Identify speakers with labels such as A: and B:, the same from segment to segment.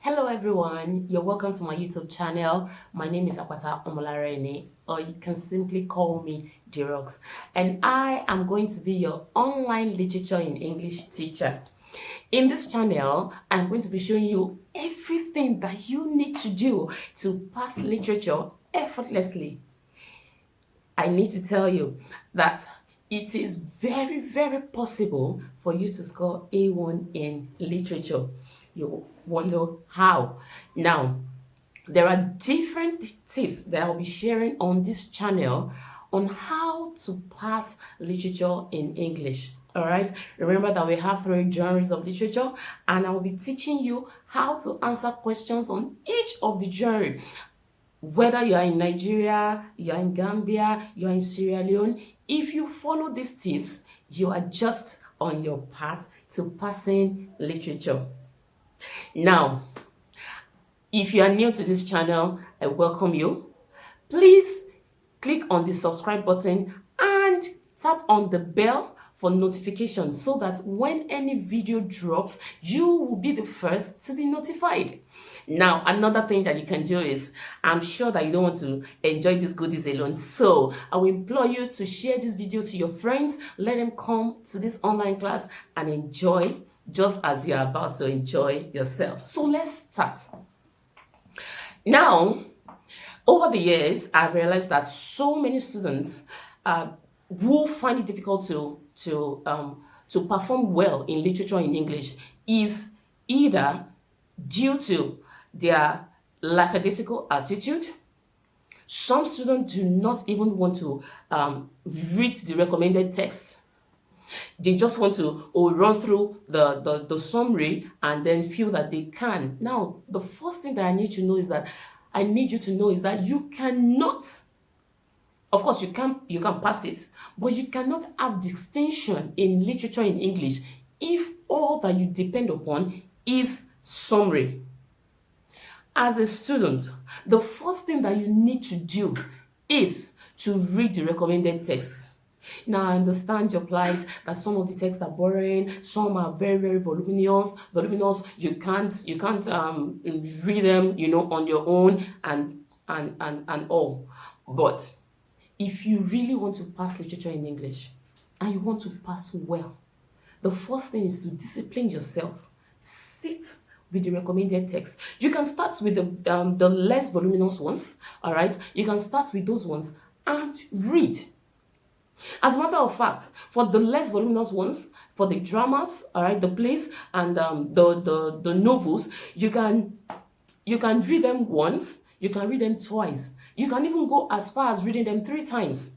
A: Hello everyone, you're welcome to my YouTube channel. My name is Akwata Omolarene, or you can simply call me Jirox, and I am going to be your online literature in English teacher. In this channel, I'm going to be showing you everything that you need to do to pass literature effortlessly. I need to tell you that it is very possible for you to score A1 in literature. You wonder how. Now, there are different tips that I'll be sharing on this channel on how to pass literature in English. All right, remember that we have 3 genres of literature, and I'll be teaching you how to answer questions on each of the genre. Whether you are in Nigeria, you are in Gambia, you are in Sierra Leone, if you follow these tips, you are just on your path to passing literature. Now, if you are new to this channel, I welcome you. Please click on the subscribe button and tap on the bell for notifications so that when any video drops, you will be the first to be notified. Now, another thing that you can do is, I'm sure that you don't want to enjoy these goodies alone. So I will implore you to share this video to your friends. Let them come to this online class and enjoy just as you're about to enjoy yourself. So let's start. Now, over the years, I've realized that so many students who find it difficult to perform well in literature in English is either due to their lackadaisical attitude. Some students do not even want to read the recommended text. They just want to run through the summary and then feel that they can. Now, the first thing that I need you to know is that you cannot, of course you can pass it, but you cannot have distinction in literature in English if all that you depend upon is summary. As a student, the first thing that you need to do is to read the recommended text. Now, I understand your plight that some of the texts are boring, some are very voluminous. You can't read them, on your own and all. But if you really want to pass literature in English and you want to pass well, the first thing is to discipline yourself. Sit with the recommended text. You can start with the less voluminous ones, all right? You can start with those ones and read. As a matter of fact, for the less voluminous ones, for the dramas, all right, the plays and the novels, you can read them once, you can read them twice, you can even go as far as reading them 3 times.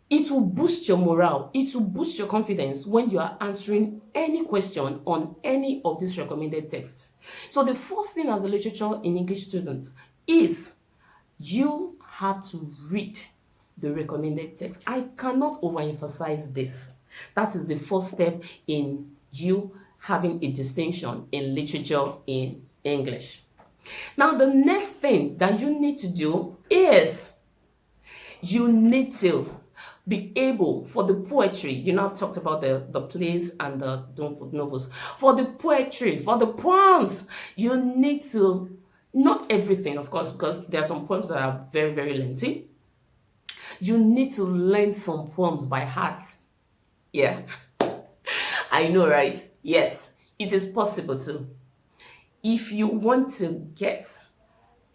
A: It will boost your morale, it will boost your confidence when you are answering any question on any of these recommended texts. So the first thing as a literature in English student is you have to read the recommended text. I cannot overemphasize this. That is the first step in you having a distinction in literature in English. Now, the next thing that you need to do is you need to be able, for the poetry, I've talked about the plays and the novels. For the poetry, for the poems, you need to, not everything, of course, because there are some poems that are very lengthy. You need to learn some poems by heart. Yeah, I know, right? Yes, it is possible too. If you want to get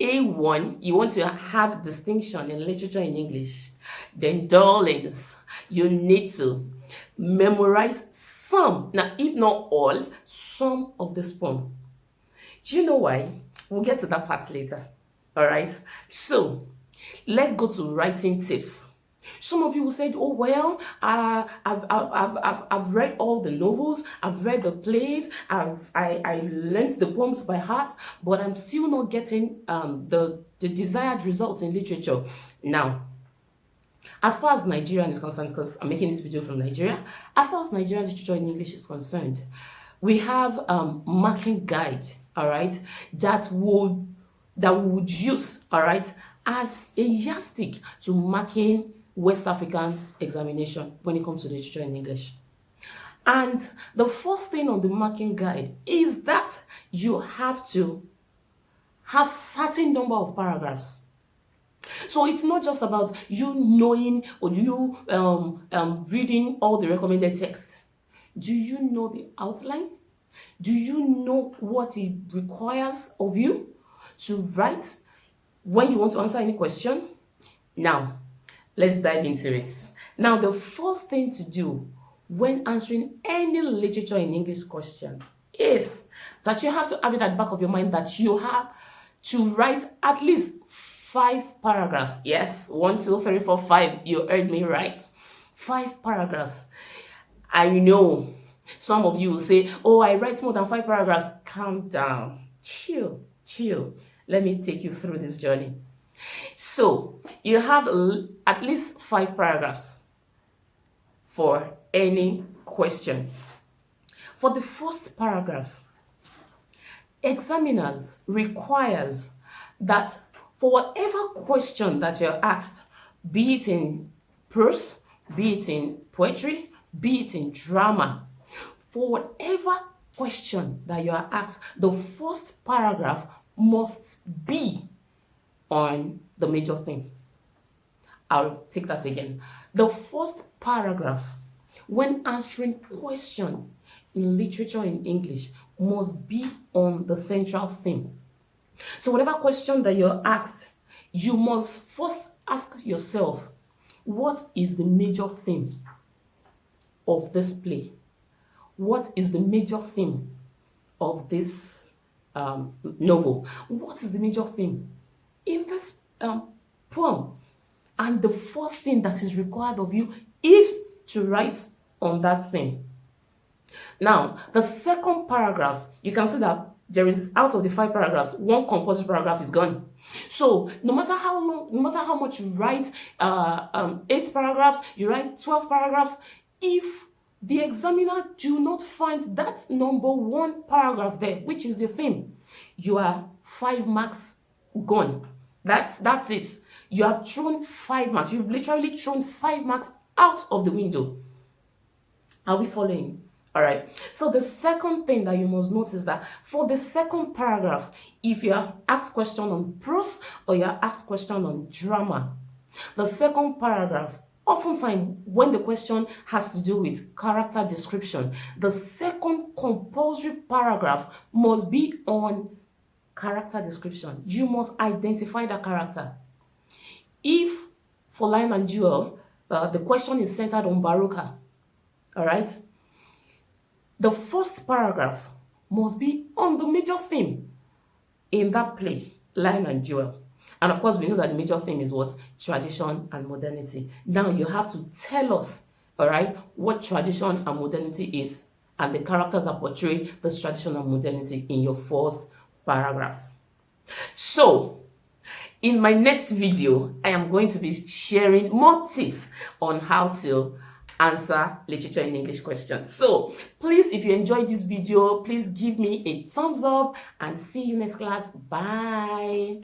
A: A1, you want to have distinction in literature in English, then darlings, you need to memorize some, now if not all, some of this poem. Do you know why? We'll get to that part later. All right, so let's go to writing tips. Some of you will say, oh, well, I've read all the novels, I've read the plays, I learned the poems by heart, but I'm still not getting the desired results in literature. Now, as far as Nigerian is concerned, because I'm making this video from Nigeria, as far as Nigerian literature in English is concerned, we have marking guide, all right, that we would use, all right, as a yardstick to marking West African examination when it comes to literature in English. And the first thing on the marking guide is that you have to have certain number of paragraphs. So it's not just about you knowing or you reading all the recommended text. Do you know the outline? Do you know what it requires of you to write when you want to answer any question? Now, let's dive into it. Now, the first thing to do when answering any literature in English question is that you have to have it at the back of your mind that you have to write at least 5 paragraphs. Yes, 1, 2, 3, 4, 5. You heard me right. 5 paragraphs. I know some of you will say, oh, I write more than 5 paragraphs. Calm down. Chill, chill. Let me take you through this journey. So you have at least 5 paragraphs for any question. For the first paragraph, examiners requires that for whatever question that you're asked, be it in prose, be it in poetry, be it in drama, for whatever question that you are asked, the first paragraph must be on the major theme. I'll take that again. The first paragraph, when answering question in literature in English, must be on the central theme. So whatever question that you're asked, you must first ask yourself, what is the major theme of this play? What is the major theme of this novel? What is the major theme in this poem? And the first thing that is required of you is to write on that theme. Now, the second paragraph, you can see that there is, out of the 5 paragraphs, 1 compulsory paragraph is gone. So no matter how long, no matter how much you write, 8 paragraphs, you write 12 paragraphs, if the examiner do not find that number 1 paragraph there, which is the theme, you are 5 marks gone. That's it. You have thrown 5 marks. You've literally thrown 5 marks out of the window. Are we following? All right. So the second thing that you must notice that for the second paragraph, if you are asked question on prose or you are asked question on drama, the second paragraph, oftentimes when the question has to do with character description, the second compulsory paragraph must be on character description. You must identify the character. If for Lion and Jewel, the question is centered on Baruka, all right, the first paragraph must be on the major theme in that play, Lion and Jewel. And of course, we know that the major theme is what? Tradition and modernity. Now you have to tell us, all right, what tradition and modernity is and the characters that portray this tradition and modernity in your first paragraph. So, in my next video, I am going to be sharing more tips on how to answer literature in English questions. So please, if you enjoyed this video, please give me a thumbs up and see you next class. Bye.